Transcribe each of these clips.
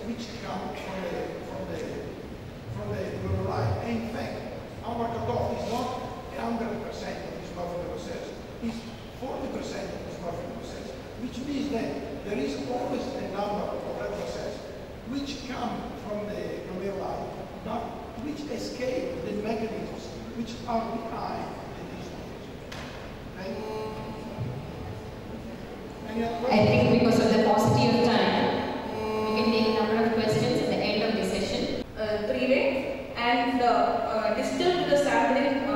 which come from the glomeruli. In fact, our cutoff is not 100% of dysmorphic process, it's 40% of dysmorphic process, which means that there is always a number of red process which come from the glomeruli, but which escape the mechanisms which are behind the dysmorphism. I think because of the paucity of time, we can take a number of questions at the end of the session. Three-way and distal to the sampling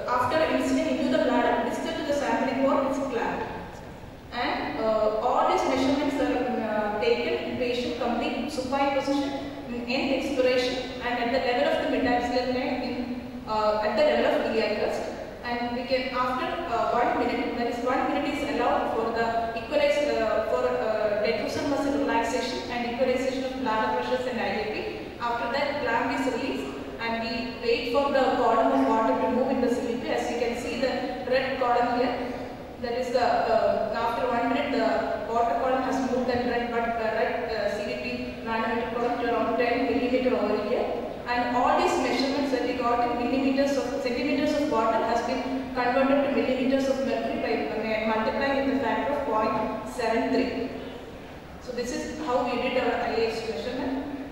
after instillation into the bladder, distal to the sampling wall is clamped. And all these measurements are taken in patient complete supine position in exploration and at the level of the mid-axillary line at the level of iliac crest. And we can, after 1 minute, that is 1 minute is allowed for the detrusor muscle relaxation and equalization of bladder pressures and IAP. After that, clamp is released and we wait for the column of water to move in the CVP. As you can see the red column here, that is the, after 1 minute the water column has moved that red CVP manometer column to around 10 millimeter over here. And all these measurements that we got in centimeters of water has been converted to millimeters of mercury by multiplying with the factor of 0.73. So this is how we did our IAH measurement.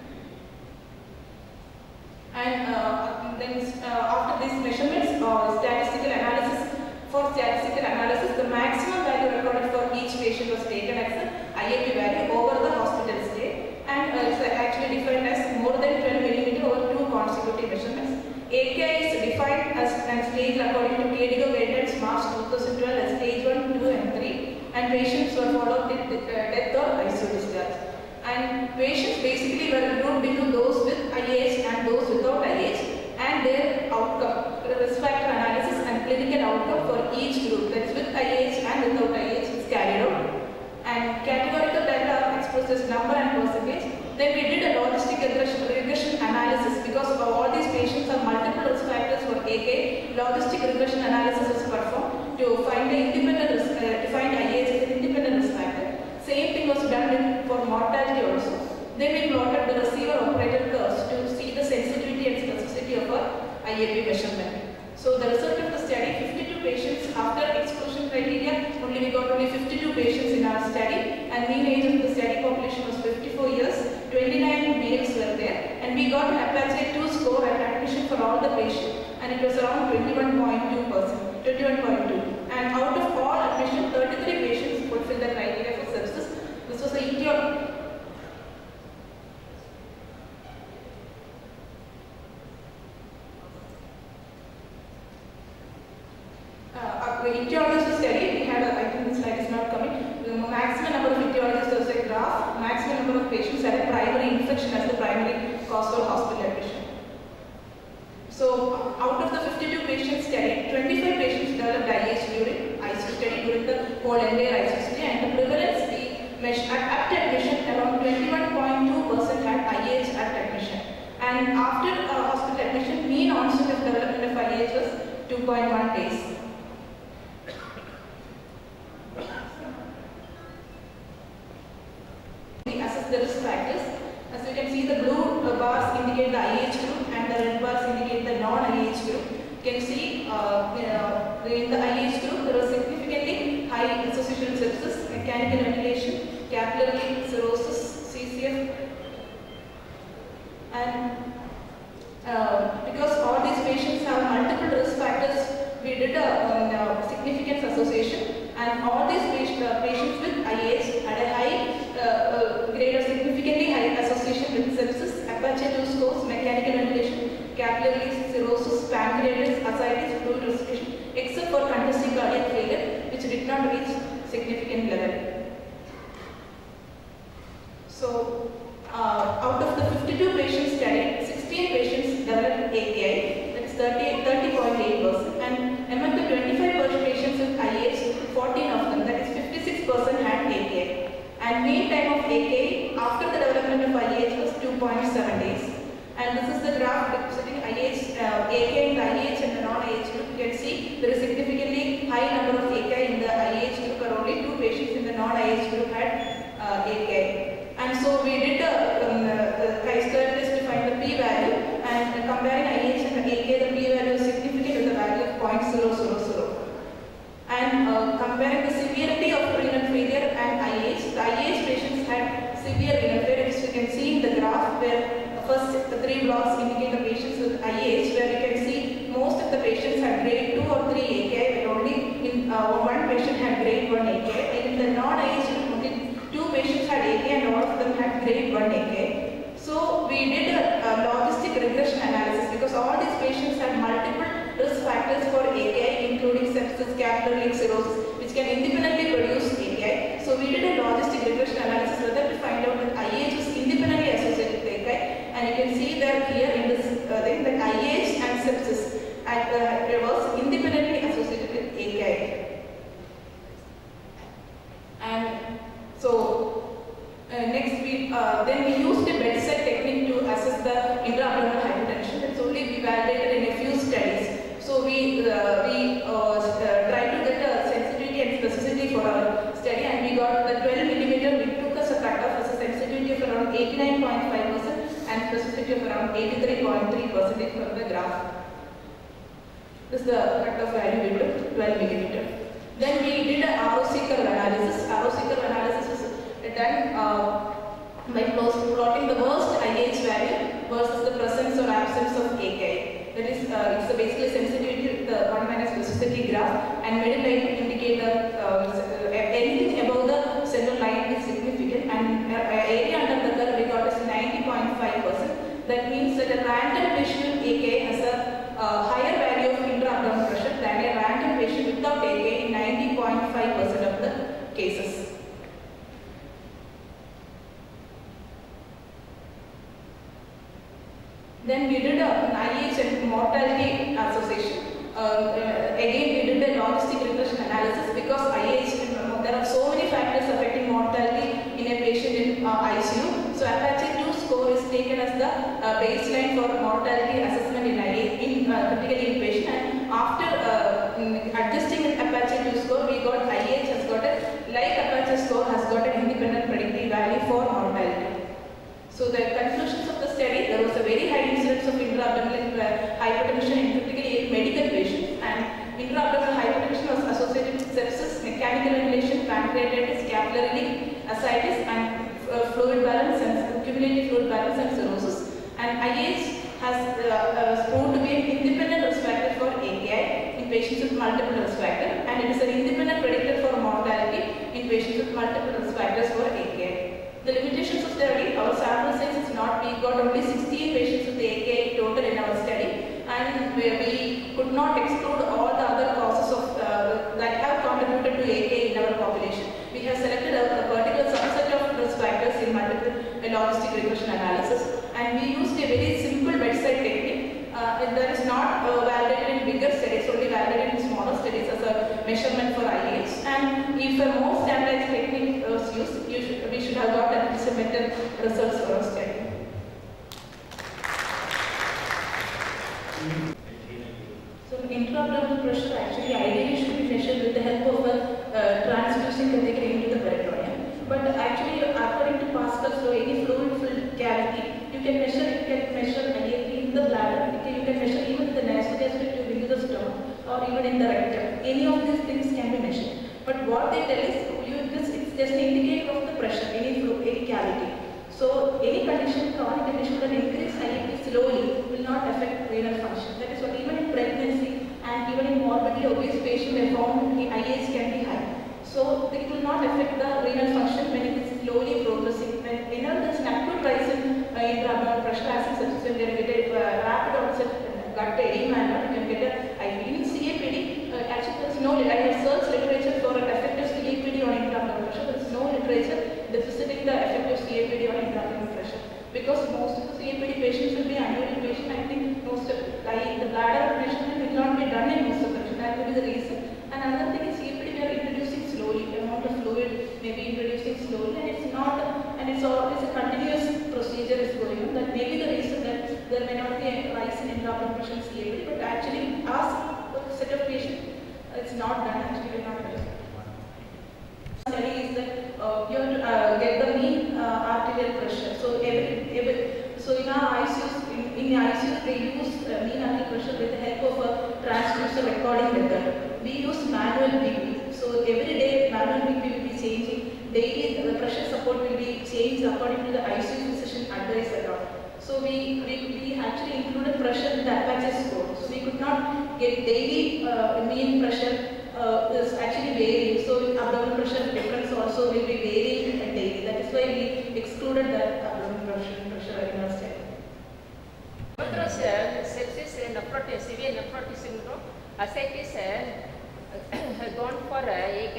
And then after these measurements, statistical analysis. For statistical analysis, the maximum value recorded for each patient was taken as the IAP value over the hospital stay, and it's actually defined as more than 12 millimeter over 2 consecutive measurements. AKI is defined as an stage according to KDIGO guidelines March 2012 as stage 1, 2 and 3, and patients were followed with death or ICU discharge. And patients basically were grouped into those with IAH and those without IAH, and their outcome, risk factor analysis and clinical outcome for each group, that is with IAH and without IAH, is carried out. And categorical data are expressed as number and percentage. Then we did a logistic regression analysis because of all these patients have multiple risk factors for AK. Logistic regression analysis was performed to find the independent risk, to find IAH as an independent risk factor. Same thing was done for mortality also. Then we plotted the receiver operator curves to see the sensitivity and specificity of our IAP measurement. So the result of the study, 52 patients after exclusion criteria, we got only 52 patients in our study, and mean age of the study population was 54 years, 29 males were there, and we got an Apache 2 score at admission for all the patients, and it was around 21.2%, 21.2. And out of all admission, 33 patients fulfilled the criteria for sepsis. This was the etiology. Etiologists study, we had, I think this slide is not coming, the maximum number of etiologists was a graph, maximum number of patients had a primary infection as the primary cause for hospital admission. So, out of the 52 patients studied, 25 patients developed IAH during ICU study, during the whole entire ICU study, and the prevalence we measured at admission, around 21.2% had IAH at admission. And after hospital admission, mean onset of development of IAH was 2.1 days. We assess the risk factors. As you can see, the blue bars indicate the IAH group and the red bars indicate the non-IAH group. You can see in the IAH group there was significantly high association with sepsis, mechanical ventilation, capillary cirrhosis, CCF, and because all these patients have multiple risk factors, we did a significance association, and all these patients with IAH had a high grade of significantly high association with sepsis, Apache 2 scores, mechanical ventilation, capillary cirrhosis, pancreatitis, ascites, fluid restriction, except for congestive cardiac failure, which did not reach significant level. the 3 blocks indicate the patients with IH, where you can see most of the patients had grade 2 or 3 AKI, but only in one patient had grade 1 AKI. And in the non-IH group, only 2 patients had AKI and all of them had grade 1 AKI. So we did a logistic regression analysis because all these patients had multiple risk factors for AKI, including sepsis, capillary leak cirrhosis, which can independently produce AKI. So we did a logistic regression analysis whether to find out that IH is independently associated with AKI, and you can see that here in this thing that IH and sepsis was independently associated with AKI. And so next we then we used a bedside technique to assess the intra-abdominal hypertension. It's only we validated in a few studies. So we tried to get a sensitivity and specificity for our study, and we got the 12 millimeter. We took as a cutoff as a sensitivity of around 89.5% and specificity of around 83.3% from the graph. This is the cutoff value we took, 12 millimeter. Then we did a ROC curve analysis. ROC curve analysis was done by plotting the worst IH value versus the presence or absence of AKI. That is, it's basically sensitivity to the 1 minus specificity graph, and middle line indicate anything above the center line is significant, and area under the curve we got is 90.5%. That means that a random patient with AKI has a higher value of intra-abdominal pressure than a random patient without AKI in 90.5% of the cases. Then we did an IH and mortality association. Again, we did a logistic regression analysis because IH, there are so many factors affecting mortality in a patient in ICU. So Apache 2 score is taken as the baseline for mortality assessment in critically inpatient. And after adjusting the Apache 2 score, we got IH has got a, like Apache score, has got an independent predictive value for mortality. So the conclusions of the study, there was a very high incidence of intra-abdominal hypertension in critically ill medical patients, and intra-abdominal hypertension was associated with sepsis, mechanical ventilation, pancreatitis, capillary leak, ascites, and fluid balance and cumulative fluid balance and cirrhosis. And IH has proved to be an independent risk factor for AKI in patients with multiple risk factors, and it is an independent predictor for mortality in patients with multiple risk factors for AKI. The limitations of study, our sample size is not, we got only 16 patients with AKI total in our study, and we could not exclude all the other causes of that have contributed to AKI in our population. We have selected a particular subset of risk factors in multiple logistic regression analysis, and we used a very simple bedside technique that is not validated in bigger studies, only validated in smaller studies as a measurement for IH. And if a more standardized technique was used, we should have got anticipated results for our study. So intra-abdominal pressure actually ideally should be measured with the help of a transducing catheter into the peritoneum. But actually, according to Pascal's law, any fluid-filled cavity, you can measure IAP in the bladder. You can measure even the nasogastric tube into the stomach, or even in the rectum. Any of these things can be measured. But what they tell is, it's just an indicator of the pressure, any cavity. So any condition, chronic condition that increase IAP slowly will not affect renal function. That is what even in pregnancy and even in morbidly obese patients, they found the IH can be high. So it will not affect the renal function when it is slowly progressing. When there's an acute rise in intra-abdominal pressure, as such as when you get a rapid onset gut edema, you can get a in CAPD. Actually, there's no. I have searched literature for an effective CAPD on intra-abdominal pressure. There's no literature demonstrating the effective CAPD on intra-abdominal pressure, because most of the CAPD patients will be annual patient. I think most of the bladder measurement will not be done in most of the patients. That will be the reason. And another thing is CAPD we are introducing slowly. The amount of fluid may be introducing slowly, and it's not, and it's always a continuous procedure is going on. That may be the reason that there may not be a rise in intra-abdominal pressure in CAPD, but actually ask a set of patients, it's not done. Actually, we're not done. Study is that you have to get the mean arterial pressure. So so in our ICUs, in the ICUs they use mean arterial pressure with the help of a transducer recording method. We use manual BP. So every day manual BP will be changing. Daily the pressure support will be changed according to the ICU physician advice around. So we actually included pressure in the Apache score. So we could not get daily mean pressure is actually varying. So abdominal pressure difference also will be varying daily. That is why we excluded that abdominal pressure in our study. Sepsis, nephrotic, severe nephrotic syndrome. Ascites has gone for AK.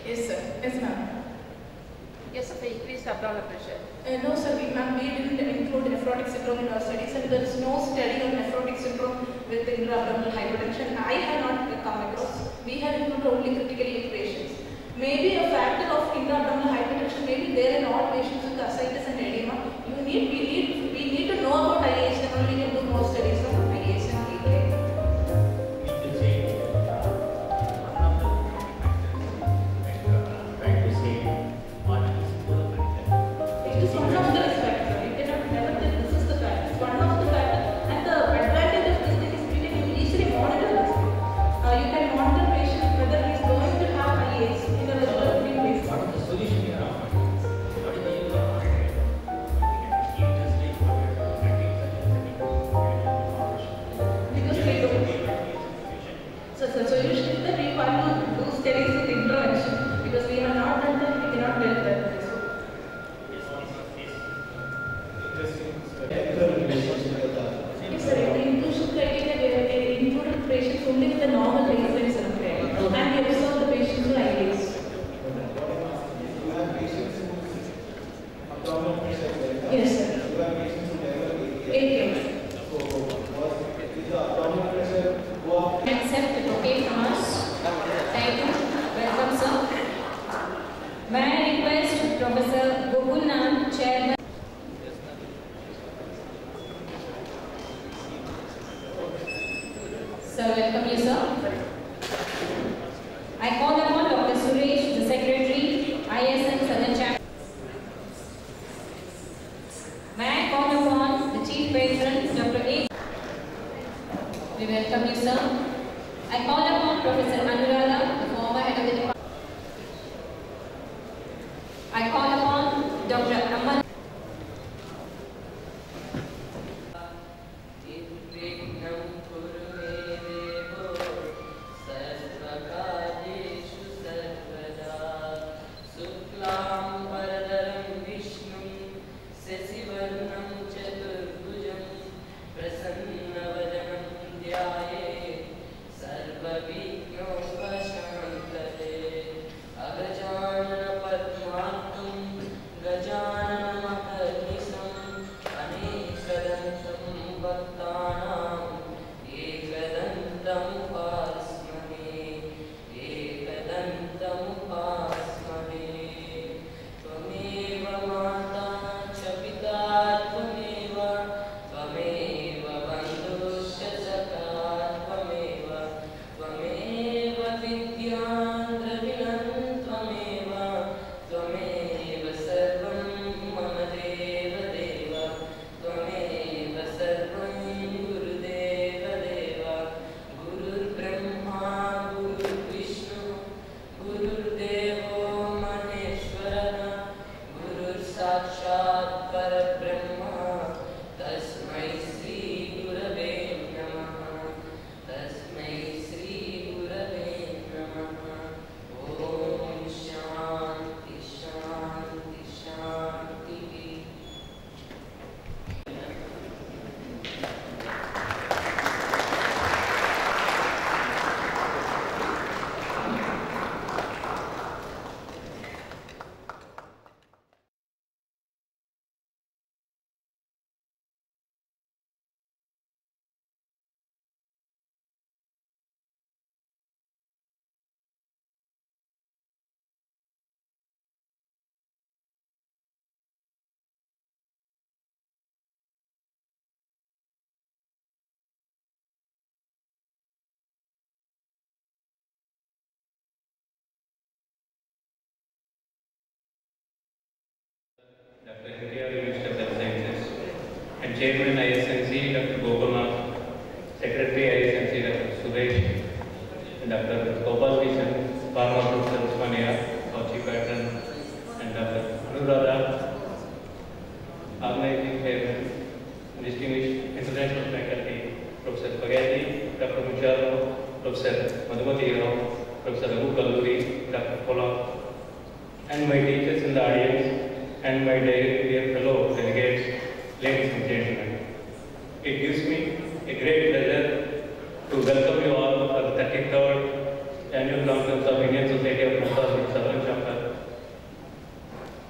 Yes, sir. Yes, ma'am. Yes, of increased abdominal pressure. No, sir. We didn't include nephrotic syndrome in our studies, and there is no study on nephrotic syndrome with intra-abdominal hypertension. I have not come across. We have included only critically ill patients. Maybe a factor of intra-abdominal hypertension may be there in all patients with ascites and edema. We need to know about IH, and only we can do more studies on IH and EK. It is one of the risk factors. You cannot never tell this is the fact. It's one of the factors, and the advantage of this thing is we can easily monitor this. You can monitor patient whether he is going to have IH in a regular routine basis. What is the solution here? What is the use of Because we don't. So the solution is that we want to do studies with intervention. Because we have not done that, we cannot tell that. Yes, sir. The inclusion criteria we included patients only with a normal baseline symptom, and we observed the patients with IAs. Yes, sir. 8 cases. Accept the bouquet from us. Thank you. Welcome, sir. May I request Professor Gokul, Chairman. Sir, welcome you, sir. I call upon Dr. Suresh, the Secretary, ISN Southern Chapter. May I call upon the Chief Patron, Dr. A. We welcome you, sir. I call upon Professor Anuradha, the former head of the department. I call upon Dr. Aman. Dr. India, Minister of Health Sciences, and Chairman ISNC, Dr. Gopalnath, Secretary ISNC, Dr. Suresh, and Dr. Gopal Kishan, former Professor Usmania, our Chief Patron, and Dr. Anuradha, Organizing Chairman, and Professor Pagati, Dr. Mucharno, Professor Madhumati Rao, Professor Raghu Kalluri, Dr. Kola, and my teachers in the audience, and my dear fellow delegates, ladies and gentlemen. It gives me a great pleasure to welcome you all for the 33rd Annual Conference of Indian Society of Massage Southern Chapter,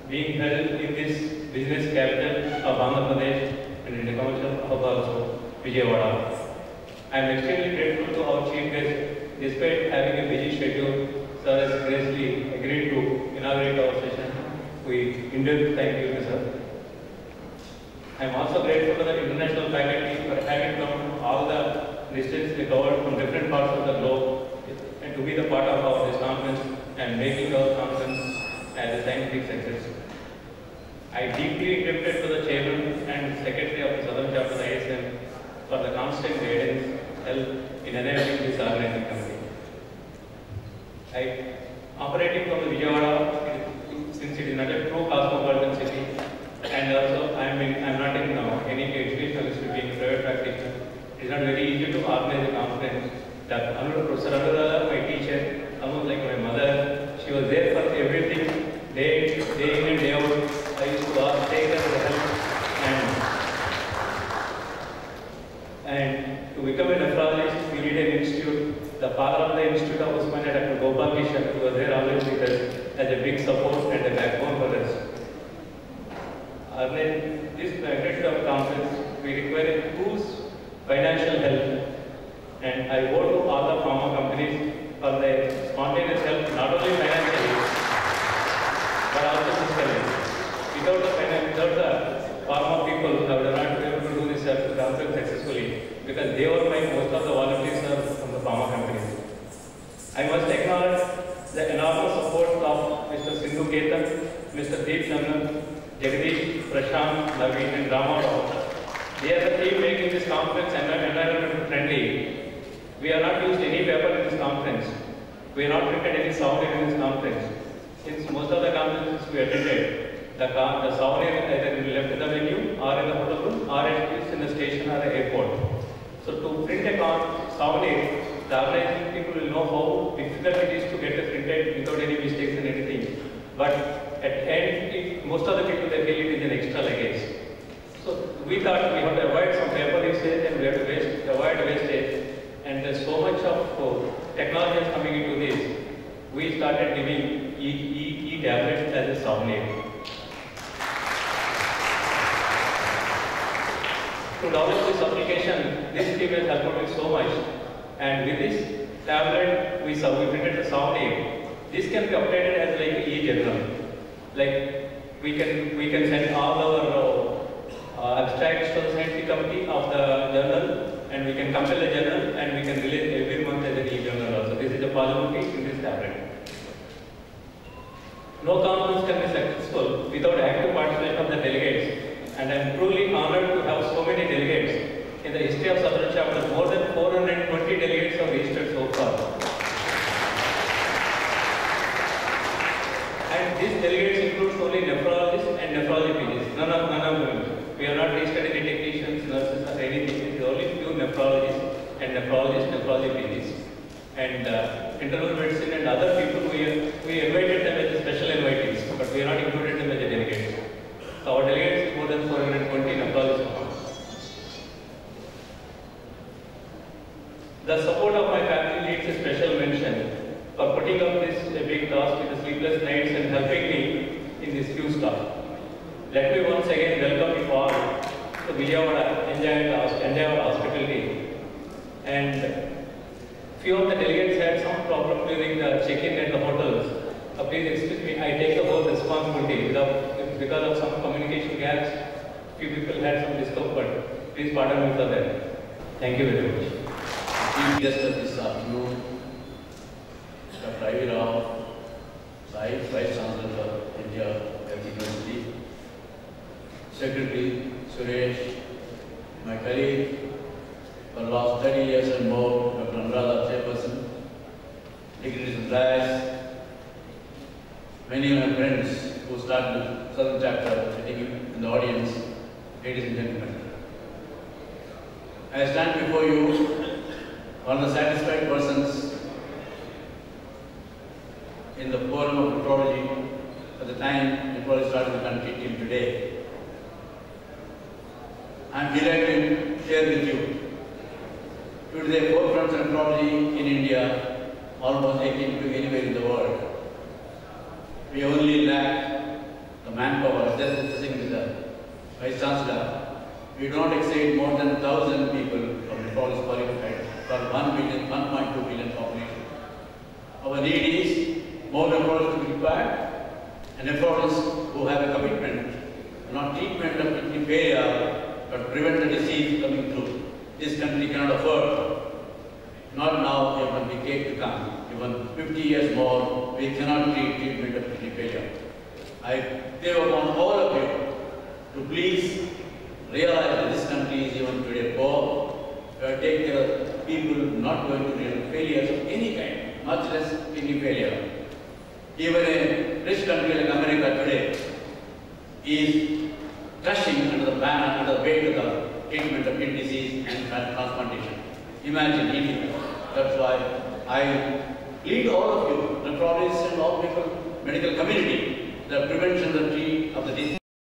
being held in this business capital of Andhra Pradesh and in the commercial hub also, Vijayawada. I am extremely grateful to our chief guest, despite having a busy schedule, sir has graciously agreed to inaugurate our session. We indeed thank you, sir. I am also grateful to the international faculty for having come all the distance they covered from different parts of the globe and to be the part of this conference and making our conference as a scientific success. I deeply indebted to the chairman and secretary of the Southern Chapter ISM for the constant guidance help in enabling this organizing committee. Operating from the Vijayawada, since it is not a true cosmopolitan city, and also I am not in any educational institute being private practitioner, it is not very easy to organize a conference. Professor Anurada, my teacher, almost like my mother, she was there for everything, day in and day out. I used to ask, take her to help, and to become a nephrologist, we need an institute. The father of the institute of Usmania, Dr. Gopal Kishan, who was there always with us as a big support and a backbone for us. In this magnitude of conference, we require a whose financial help, and I vote to all the pharma companies for their spontaneous help, not only financially, but also physically. Without the pharma people, I would not be able to do this conference successfully, because they were most of the volunteers are from the pharma companies. I must acknowledge the enormous support of Mr. Sindhu Ketan, Mr. Deep Chandan, Jagadish, Prashant, Naveen, and Rama Rao. They are the team making this conference environment friendly. We have not used any paper in this conference. We have not printed any souvenir in this conference. Since most of the conferences we attended, the souvenir either left in the venue or in the hotel room or at least in the station or the airport. So to print a souvenir, the organizing people will know how difficult it is to get it printed without any mistakes and anything. But at the end, most of the people they feel it is an extra luggage. So we thought we have to avoid some paper usage and we have to avoid wastage. And there's so much of technology is coming into this. We started giving e-tablets as a souvenir. To develop this application, this team has helped me so much. And with this tablet, we printed the souvenir. This can be updated as like e-journal. Like we can send all our abstracts to the scientific committee of the journal, and we can compile the journal, and we can release every month as an e-journal also. This is a possibility in this tablet. No conference can be successful without active participation of the delegates. And I am truly honored to have so many delegates. In the history of Southern Chapter, more than 420 delegates have registered so far. And these delegates include only nephrologists and nephrology PGs. None of them. We are not registered any technicians, nurses, or anything. It is only few nephrologists and nephrology PGs. And internal medicine and other people, we invited them as special invitees, but we are not included them as a delegates. So our delegates is more than 420 nephrologists. The support of my family needs a special mention for putting up this big task with the sleepless nights and helping me in this huge task. Let me once again welcome you all to Vijayawada, enjoy our hospitality. And few of the delegates had some problem during the check-in at the hotels. Please excuse me, I take the whole responsibility. Because of some communication gaps, few people had some discomfort. Please pardon me for that. Thank you very much. Chief guest of this afternoon, Dr. I.V. Rao, Vice Chancellor of India University, Secretary Suresh, my colleague for the last 30 years and more, Dr. Anuradha, Chairperson, dignitaries of DIAS, many of my friends who started the Southern Chapter sitting in the audience, ladies and gentlemen. I stand before you, one of the satisfied persons in the forum of nephrology at the time nephrology started in the country till today. I am delighted to share with you. Today, forefront of nephrology in India, almost akin to anywhere in the world. We only lack the manpower. Just discussing with the Vice Chancellor, we do not exceed more than 1,000 people from nephrologists qualified for 1.2 billion population. Our need is more nephrologists to be required, and nephrologists who have a commitment, not treatment of kidney failure, but prevent the disease coming through. This country cannot afford, not now, even a decade to come, even 50 years more, we cannot treatment of kidney failure. I call upon all of you to please realize that this country is even today poor. Take care of people not going to real failures of any kind, much less kidney failure. Even a rich country like America today is crushing under the banner, under the weight of the treatment of kidney disease and transplantation. Imagine India. That's why I plead all of you, nephrologists and all people, medical community, the prevention of the disease.